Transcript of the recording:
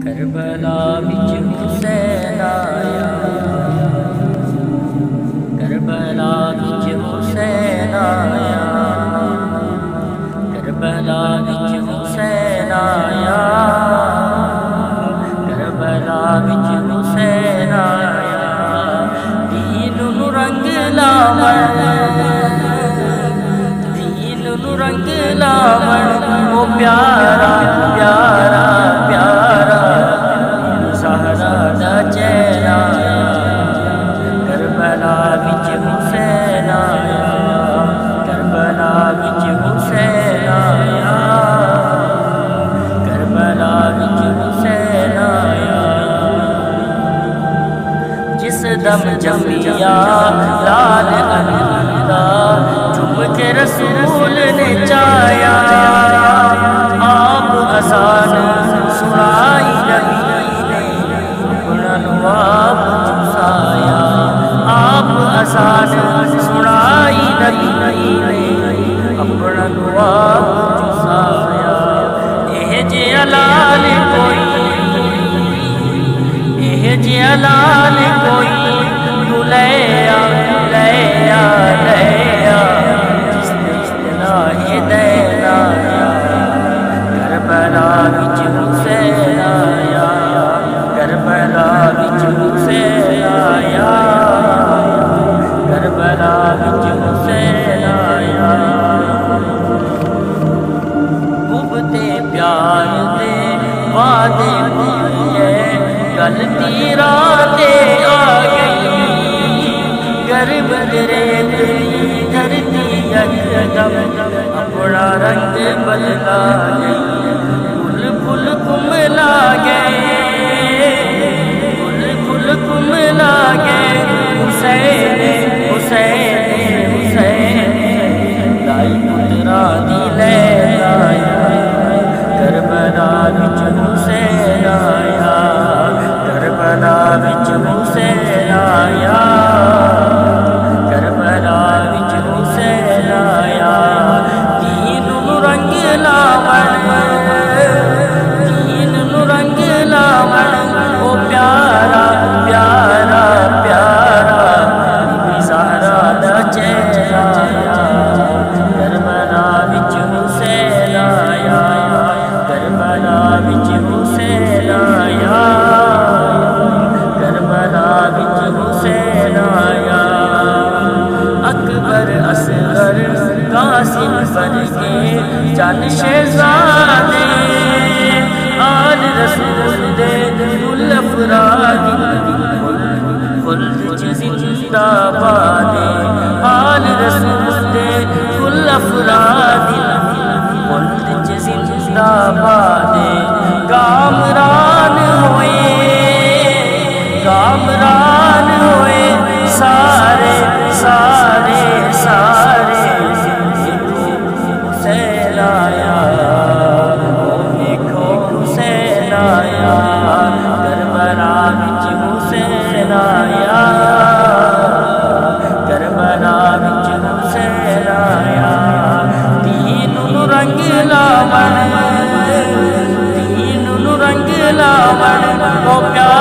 کربلا وچ حسین آیا، کربلا وچ حسین آیا، کربلا وچ حسین آیا، کربلا وچ حسین آیا، دین نو رنگ لاون، دین نو رنگ لاون، او پیارا پیارا پیارا زہرا دا چین آیا، کربلا وچ حسین آیا، کربلا وچ حسین آیا، کربلا وچ حسین آیا، جس دم جمیا لال علی دا جھم کے رسول نے چایا، آپ اذان سنائی نبی نے اپنا لباب چسایا، آپ اذان سنائی نبی نے اپنا لباب چسایا، اے جے لال کوئی، اے جے لال کوئی تو لیا لیا لیا، جس نے اصطلاح دین آیا، کربلا وچ حسین آیا، کربلا وچ حسین آیا، کربلا وچ حسین آیا، محبتے پیار دے وعدے کیے غلطی راہ تے آ گئی، گرب ریت دھرتی یکدم اپنا رنگ بدلا گئی، پھول پھول کملا گئے، پھول پھول کملا گئے، حسین حسین حسین لائی پترا دی لین آیا، کربلا وچ حسین آیا، کربلا وچ حسین آیا، کربلا وچ حسین آیا، دین نو رنگ لاون، دین نو رنگ لاون، او پیارا پیارا پیارا زہرا دا چین آیا، کربلا وچ حسین آیا، کربلا وچ حسین آیا، کربلا وچ حسین آیا، اکبر اصغر قاسم ورگے چند شہزادے، آل رسول دے کل افراد خلد چ زندہ بادے، آل رسول دے کل افراد خلد چ زندہ بادے، کامران ہوئے، کامران ہوئے سارے سارے سارے، حسین آیا، دیکھو حسین آیا، کربلا وچ حسین آیا، کربلا وچ حسین آیا، دین نو رنگ لاون، دین نو رنگ لاون، او پیارا